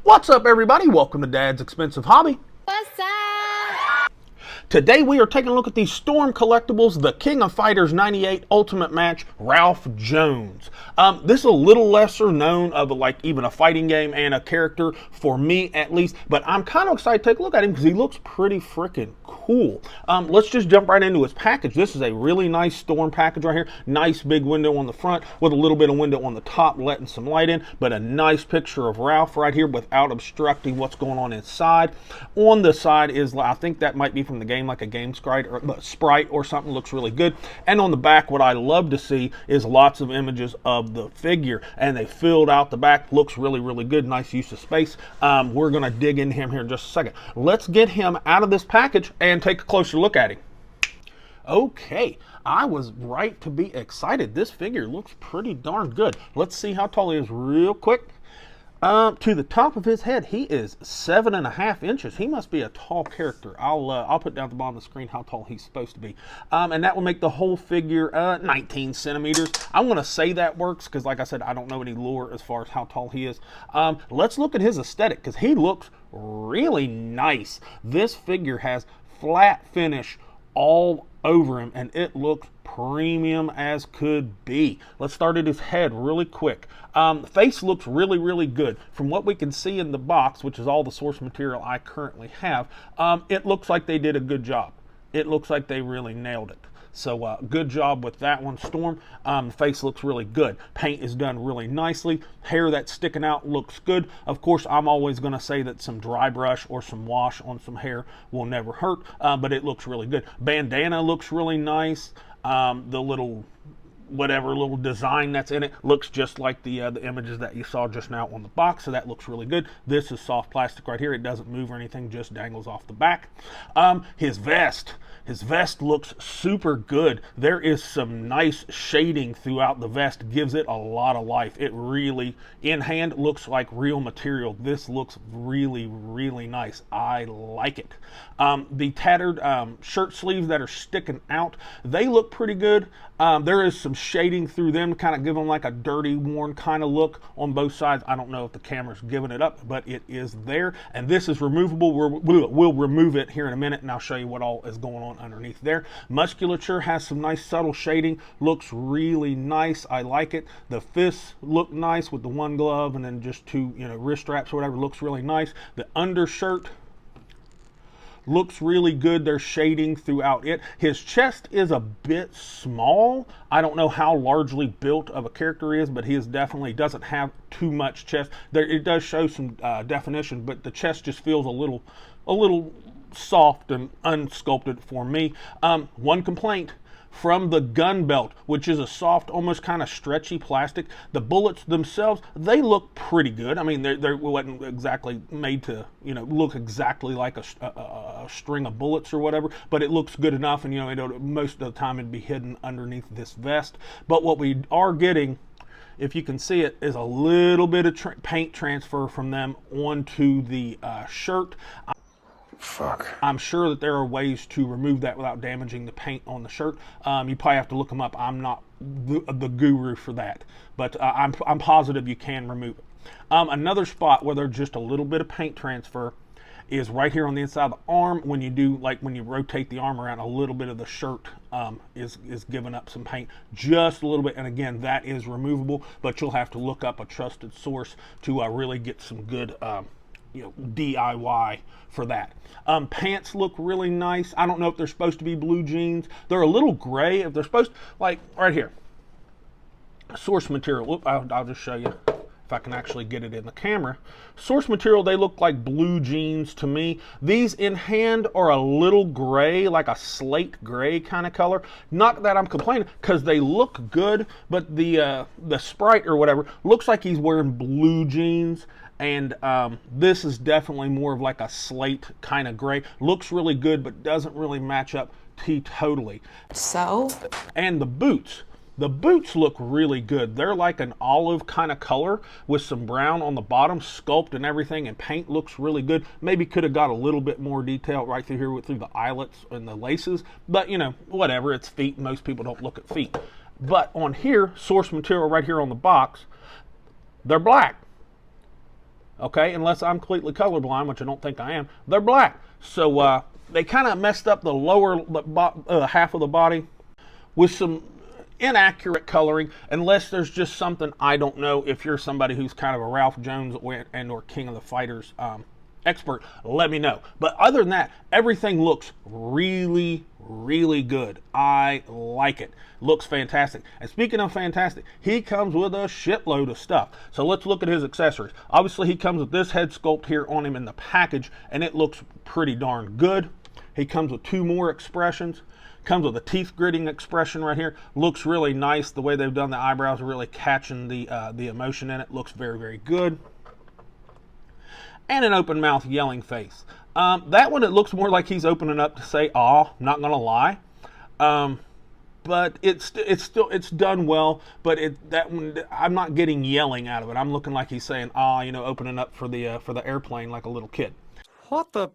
What's up, everybody? Welcome to Dad's Expensive Hobby. What's up? Today we are taking a look at these Storm Collectibles, the King of Fighters 98 Ultimate Match Ralf Jones. This is a little lesser known of even a fighting game and a character, for me at least, but I'm kind of excited to take a look at him because he looks pretty freaking cool. Let's just jump right into his package. This is a really nice Storm package right here. Nice big window on the front with a little bit of window on the top letting some light in, but a nice picture of Ralph right here without obstructing what's going on inside. On the side is, I think that might be from the game, like a game sprite or something. Looks really good. And on the back, what I love to see is lots of images of the figure, and they filled out the back. Looks really good. Nice use of space. We're gonna dig into him here in just a second. Let's get him out of this package and take a closer look at him. Okay, I was right to be excited. This figure looks pretty darn good. Let's see how tall he is real quick. To the top of his head, he is 7.5 inches. He must be a tall character. I'll put down at the bottom of the screen how tall he's supposed to be. And that will make the whole figure 19 centimeters. I'm going to say that works because, like I said, I don't know any lore as far as how tall he is. Let's look at his aesthetic because he looks really nice. This figure has flat finish all over him, and it looks premium as could be. Let's start at his head really quick. Face looks really good. From what we can see in the box, which is all the source material I currently have, it looks like they did a good job. It looks like they really nailed it. So good job with that one, Storm. The face looks really good. Paint is done really nicely. Hair that's sticking out looks good. Of course, I'm always going to say that some dry brush or some wash on some hair will never hurt, but it looks really good. Bandana looks really nice. The little little design that's in it looks just like the images that you saw just now on the box, so that looks really good. This is soft plastic right here. It doesn't move or anything, just dangles off the back. His vest looks super good. There is some nice shading throughout the vest, gives it a lot of life. It really, in hand, looks like real material. This looks really nice. I like it. The tattered shirt sleeves that are sticking out, they look pretty good. There is some shading through them to kind of give them like a dirty, worn kind of look on both sides. I don't know if the camera's giving it up, but it is there. And this is removable. We'll remove it here in a minute, and I'll show you what all is going on underneath there. Musculature has some nice subtle shading. Looks really nice. I like it. The fists look nice with the one glove and then just two, wrist straps or whatever. Looks really nice. The undershirt looks really good. There's shading throughout it. His chest is a bit small. I don't know how largely built of a character he is, but he is definitely doesn't have too much chest. It does show some definition, but the chest just feels a little soft and unsculpted for me. One complaint: from the gun belt, which is a soft, almost kind of stretchy plastic, the bullets themselves, they look pretty good. I mean, they wasn't exactly made to, look exactly like a string of bullets or whatever, but it looks good enough, and, most of the time it'd be hidden underneath this vest. But what we are getting, if you can see it, is a little bit of paint transfer from them onto the shirt. Fuck. I'm sure that there are ways to remove that without damaging the paint on the shirt. You probably have to look them up. I'm not the guru for that, but I'm positive you can remove it. Another spot where there's just a little bit of paint transfer is right here on the inside of the arm. When you do, when you rotate the arm around, a little bit of the shirt is giving up some paint, just a little bit. And again, that is removable, but you'll have to look up a trusted source to really get some good DIY for that. Pants look really nice. I don't know if they're supposed to be blue jeans. They're a little gray. If they're supposed to, right here, source material. Whoop, I'll just show you if I can actually get it in the camera. Source material, they look like blue jeans to me. These in hand are a little gray, like a slate gray kind of color. Not that I'm complaining, because they look good, but the sprite or whatever looks like he's wearing blue jeans. And this is definitely more of like a slate kind of gray. Looks really good, but doesn't really match up totally. So? And the boots. The boots look really good. They're like an olive kind of color with some brown on the bottom, sculpt and everything, and paint looks really good. Maybe could have got a little bit more detail right through here through the eyelets and the laces, but whatever, it's feet. Most people don't look at feet. But on here, source material right here on the box, they're black. Okay, unless I'm completely colorblind, which I don't think I am, they're black. So they kind of messed up the lower half of the body with some inaccurate coloring, unless there's just something I don't know. If you're somebody who's kind of a Ralf Jones and or King of the Fighters expert, let me know. But other than that, everything looks really, really good. I like it. Looks fantastic. And speaking of fantastic, he comes with a shitload of stuff. So let's look at his accessories. Obviously, he comes with this head sculpt here on him in the package, and it looks pretty darn good. He comes with 2 more expressions. Comes with a teeth gritting expression right here. Looks really nice. The way they've done the eyebrows are really catching the emotion in it. Looks very, very good. And an open mouth yelling face. That one, it looks more like he's opening up to say "aw," not gonna lie. But it's done well. But that one, I'm not getting yelling out of it. I'm looking like he's saying "aw," you know, opening up for the airplane like a little kid. What the?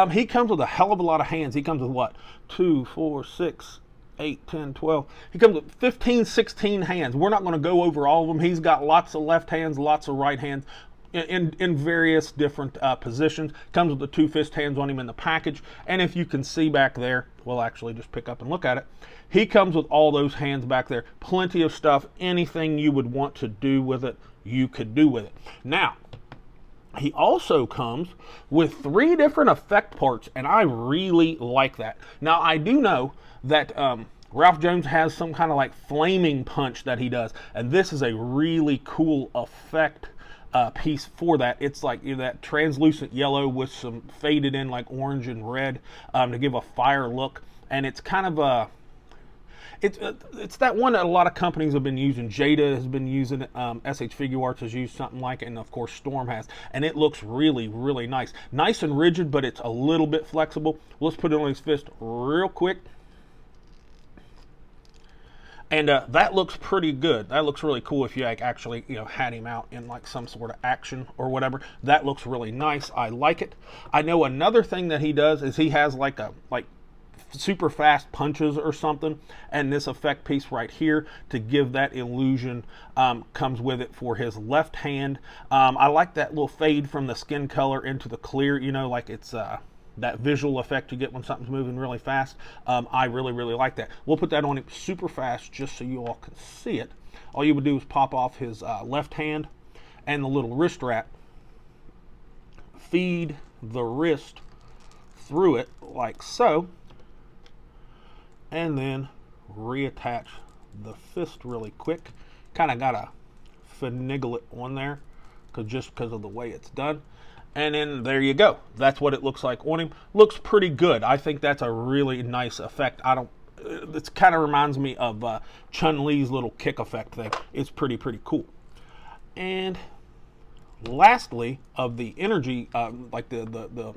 He comes with a hell of a lot of hands. He comes with what? 2, 4, 6, 8, 10, 12. He comes with 15, 16 hands. We're not going to go over all of them. He's got lots of left hands, lots of right hands in various different positions. Comes with the 2 fist hands on him in the package. And if you can see back there, we'll actually just pick up and look at it. He comes with all those hands back there. Plenty of stuff. Anything you would want to do with it, you could do with it. Now, he also comes with 3 different effect parts, and I really like that. Now, I do know that Ralf Jones has some kind of like flaming punch that he does, and this is a really cool effect piece for that. It's like, you know, that translucent yellow with some faded in like orange and red to give a fire look, and it's kind of a... It's that one that a lot of companies have been using. Jada has been using it. SH Figure Arts has used something like it. And, of course, Storm has. And it looks really, really nice. Nice and rigid, but it's a little bit flexible. Let's put it on his fist real quick. And that looks pretty good. That looks really cool if you actually, you know, had him out in like some sort of action or whatever. That looks really nice. I like it. I know another thing that he does is he has like super fast punches or something, and this effect piece right here to give that illusion comes with it for his left hand. I like that little fade from the skin color into the clear, you know, like it's that visual effect you get when something's moving really fast. I really, really like that. We'll put that on him super fast just so you all can see it. All you would do is pop off his left hand and the little wrist wrap, feed the wrist through it like so, and then reattach the fist really quick. Kind of got to finagle it on there just because of the way it's done. And then there you go. That's what it looks like on him. Looks pretty good. I think that's a really nice effect. This kind of reminds me of Chun-Li's little kick effect thing. It's pretty cool. And lastly, of the energy, like the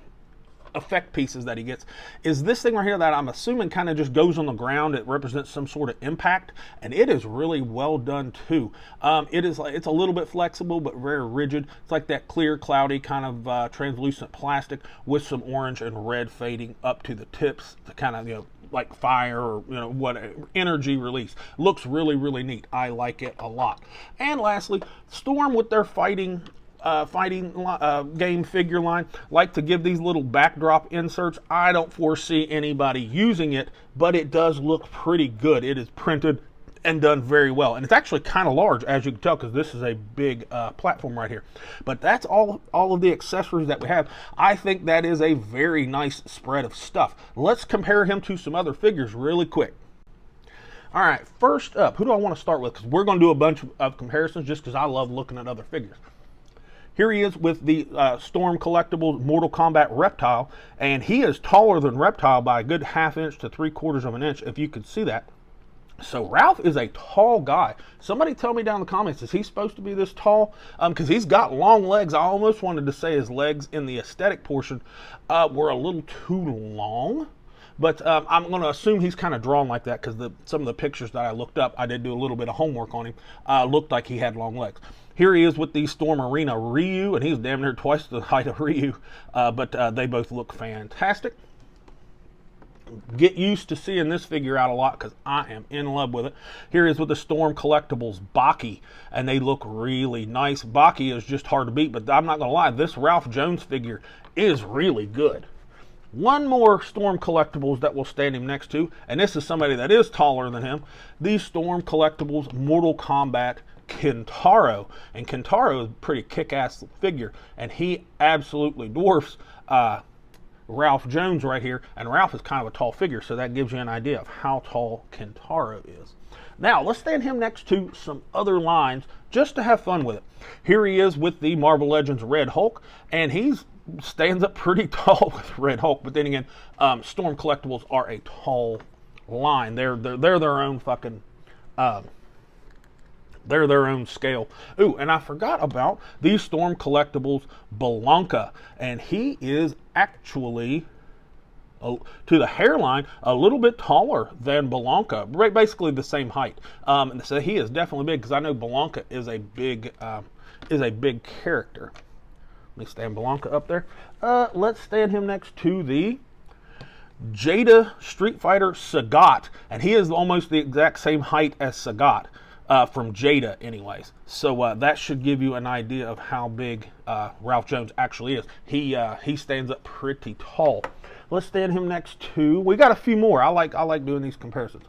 effect pieces that he gets, is this thing right here that I'm assuming kind of just goes on the ground. It represents some sort of impact, and it is really well done too. It's a little bit flexible but very rigid. It's like that clear, cloudy kind of translucent plastic with some orange and red fading up to the tips to kind of, you know, like fire or, you know, what energy release. Looks really, really neat. I like it a lot. And lastly, Storm with their fighting game figure line like to give these little backdrop inserts. I don't foresee anybody using it, but it does look pretty good. It is printed and done very well, and it's actually kind of large, as you can tell, because this is a big platform right here. But that's all of the accessories that we have. I think that is a very nice spread of stuff. Let's compare him to some other figures really quick. All right, first up, who do I want to start with? Because we're going to do a bunch of comparisons just because I love looking at other figures. Here he is with the Storm Collectibles Mortal Kombat Reptile, and he is taller than Reptile by a good 1/2 inch to 3/4 of an inch, if you could see that. So Ralph is a tall guy. Somebody tell me down in the comments, is he supposed to be this tall? Because he's got long legs. I almost wanted to say his legs in the aesthetic portion were a little too long. But I'm going to assume he's kind of drawn like that because some of the pictures that I looked up, I did do a little bit of homework on him, looked like he had long legs. Here he is with the Storm Arena Ryu, and he's damn near twice the height of Ryu, but they both look fantastic. Get used to seeing this figure out a lot because I am in love with it. Here is with the Storm Collectibles Baki, and they look really nice. Baki is just hard to beat, but I'm not going to lie, this Ralf Jones figure is really good. One more Storm Collectibles that we'll stand him next to, and this is somebody that is taller than him, the Storm Collectibles Mortal Kombat Kintaro. And Kintaro is a pretty kick-ass figure, and he absolutely dwarfs Ralf Jones right here, and Ralph is kind of a tall figure, so that gives you an idea of how tall Kintaro is. Now, let's stand him next to some other lines just to have fun with it. Here he is with the Marvel Legends Red Hulk, and he's stands up pretty tall with Red Hulk, but then again, Storm Collectibles are a tall line. They're their own fucking they're their own scale. Ooh, and I forgot about the Storm Collectibles Blanca, and he is actually to the hairline a little bit taller than Blanca, right, basically the same height. So he is definitely big because I know Blanca is a big character. Let me stand Blanca up there. Let's stand him next to the Jada Street Fighter Sagat, and he is almost the exact same height as Sagat from Jada anyways. So that should give you an idea of how big Ralf Jones actually is. He stands up pretty tall. Let's stand him next to, we got a few more. I like doing these comparisons.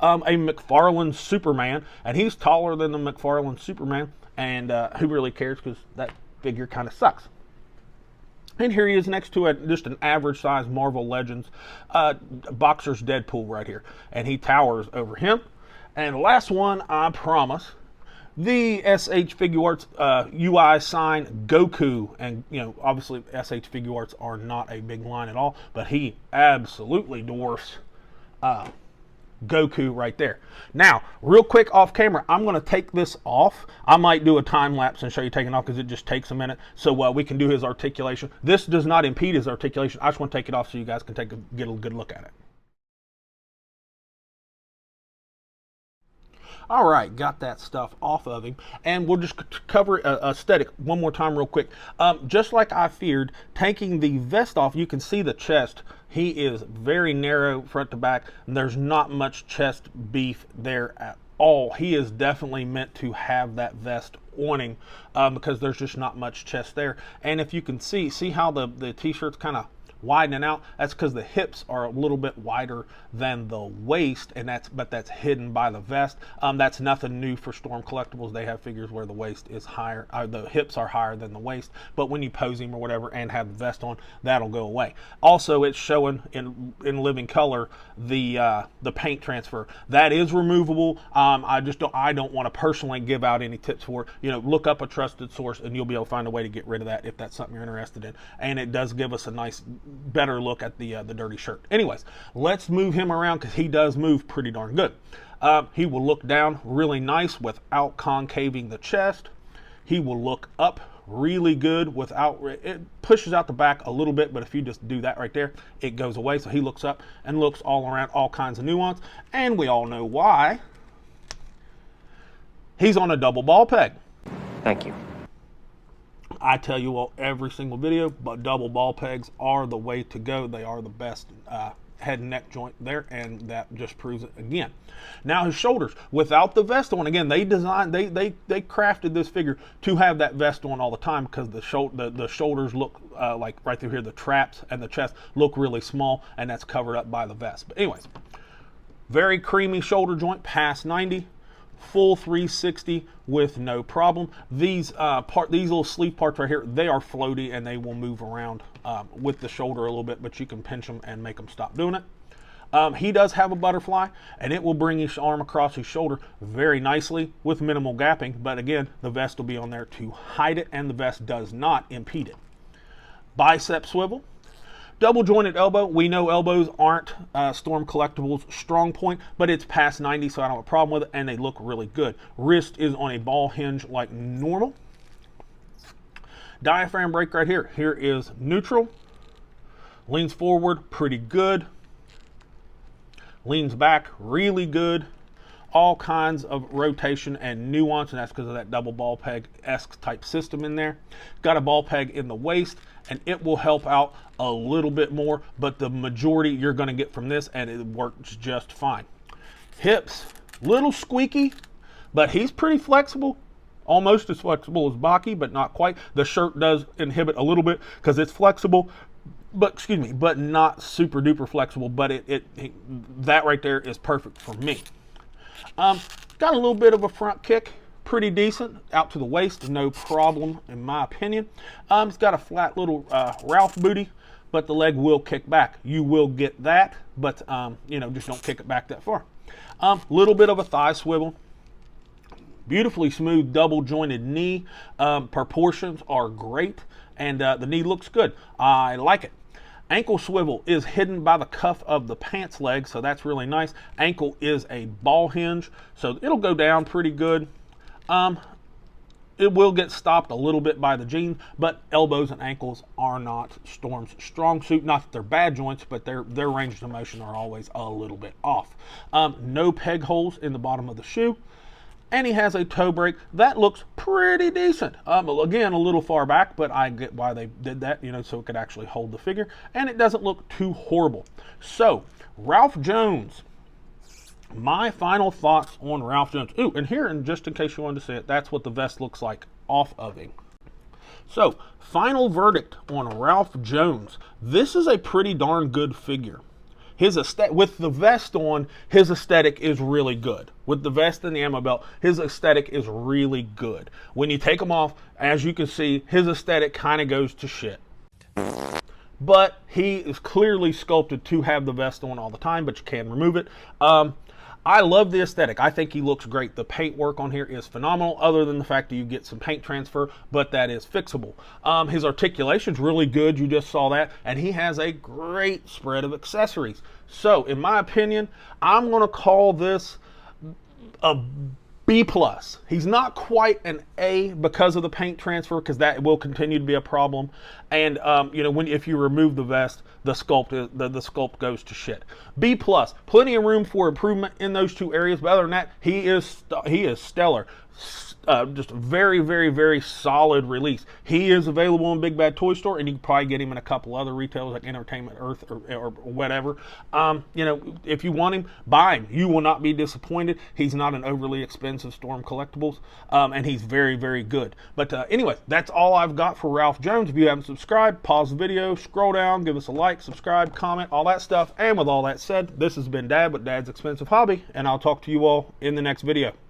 A McFarlane Superman, and he's taller than the McFarlane Superman, and who really cares because that figure kind of sucks. And here he is next to just an average size Marvel Legends Boxer's Deadpool right here, and he towers over him. And last one, I promise, the SH Figure Arts UI sign Goku, and you know, obviously SH Figure Arts are not a big line at all, but he absolutely dwarfs Goku right there. Now, real quick off camera, I'm going to take this off. I might do a time lapse and show you taking off because it just takes a minute, so we can do his articulation. This does not impede his articulation. I just want to take it off so you guys can get a good look at it. All right, got that stuff off of him, and we'll just cover aesthetic one more time real quick. Just like I feared, taking the vest off, you can see the chest. He is very narrow front to back, and there's not much chest beef there at all. He is definitely meant to have that vest awning because there's just not much chest there. And if you can see how the t-shirt's kind of widening out, that's because the hips are a little bit wider than the waist, and that's hidden by the vest. That's nothing new for Storm Collectibles. They have figures where the waist is higher, the hips are higher than the waist, but when you pose him or whatever and have the vest on, that'll go away. Also, it's showing in living color the paint transfer. That is removable. I don't want to personally give out any tips for it. You know, look up a trusted source and you'll be able to find a way to get rid of that if that's something you're interested in. And it does give us a nice better look at the dirty shirt. Anyways, let's move him around because he does move pretty darn good. He will look down really nice without concaving the chest. He will look up really good without, it pushes out the back a little bit, but if you just do that right there, it goes away. So he looks up and looks all around, all kinds of nuance, and we all know why. He's on a double ball peg. Thank you. I tell you all every single video, but double ball pegs are the way to go. They are the best head and neck joint there, and that just proves it again. Now his shoulders, without the vest on, again, they crafted this figure to have that vest on all the time because the shoulders look like right through here, the traps and the chest look really small, and that's covered up by the vest. But anyways, very creamy shoulder joint, past 90. Full 360 with no problem. These little sleeve parts right here, they are floaty and they will move around with the shoulder a little bit, but you can pinch them and make them stop doing it. He does have a butterfly, and it will bring his arm across his shoulder very nicely with minimal gapping, but again, the vest will be on there to hide it, and the vest does not impede it. Bicep swivel. Double jointed elbow. We know elbows aren't Storm Collectibles' strong point, but it's past 90, so I don't have a problem with it, and they look really good. Wrist is on a ball hinge like normal. Diaphragm break right here. Here is neutral. Leans forward, pretty good. Leans back, really good. all kinds of rotation and nuance, and that's because of that double ball peg-esque type system in there. Got a ball peg in the waist, and it will help out a little bit more, but the majority you're going to get from this, and it works just fine. Hips, little squeaky, but he's pretty flexible. Almost as flexible as Baki, but not quite. The shirt does inhibit a little bit because it's flexible, but excuse me, but not super duper flexible. But that right there is perfect for me. Got a little bit of a front kick, pretty decent, out to the waist, no problem in my opinion. It's got a flat little Ralph booty, but the leg will kick back. You will get that, but you know, just don't kick it back that far. Little bit of a thigh swivel. Beautifully smooth double jointed knee. Proportions are great, and the knee looks good. I like it. Ankle swivel is hidden by the cuff of the pants leg, so that's really nice. Ankle is a ball hinge, so it'll go down pretty good. It will get stopped a little bit by the jeans, but elbows and ankles are not Storm's strong suit. Not that they're bad joints, but their ranges of motion are always a little bit off. No peg holes in the bottom of the shoe. And he has a toe brake that looks pretty decent. Again, a little far back, but I get why they did that, you know, so it could actually hold the figure. And it doesn't look too horrible. So, Ralf Jones. My final thoughts on Ralf Jones. Ooh, and here, and just in case you wanted to see it, that's what the vest looks like off of him. So, final verdict on Ralf Jones. This is a pretty darn good figure. His aesthetic, with the vest on, his aesthetic is really good. With the vest and the ammo belt, his aesthetic is really good. When you take him off, as you can see, his aesthetic kind of goes to shit. But he is clearly sculpted to have the vest on all the time, but you can remove it. I love the aesthetic. I think he looks great. The paint work on here is phenomenal, other than the fact that you get some paint transfer, but that is fixable. His articulation's really good. You just saw that. And he has a great spread of accessories. So, in my opinion, I'm going to call this a B+. He's not quite an A because of the paint transfer, because that will continue to be a problem. And you know, if you remove the vest, the sculpt goes to shit. B+, plenty of room for improvement in those two areas. But other than that, he is stellar. Just a very, very, very solid release. He is available in Big Bad Toy Store, and you can probably get him in a couple other retailers like Entertainment Earth or whatever. You know, if you want him, buy him. You will not be disappointed. He's not an overly expensive Storm Collectibles, and he's very, very good. But anyway, that's all I've got for Ralf Jones. If you haven't subscribed, pause the video, scroll down, give us a like, subscribe, comment, all that stuff. And with all that said, this has been Dad with Dad's Expensive Hobby, and I'll talk to you all in the next video.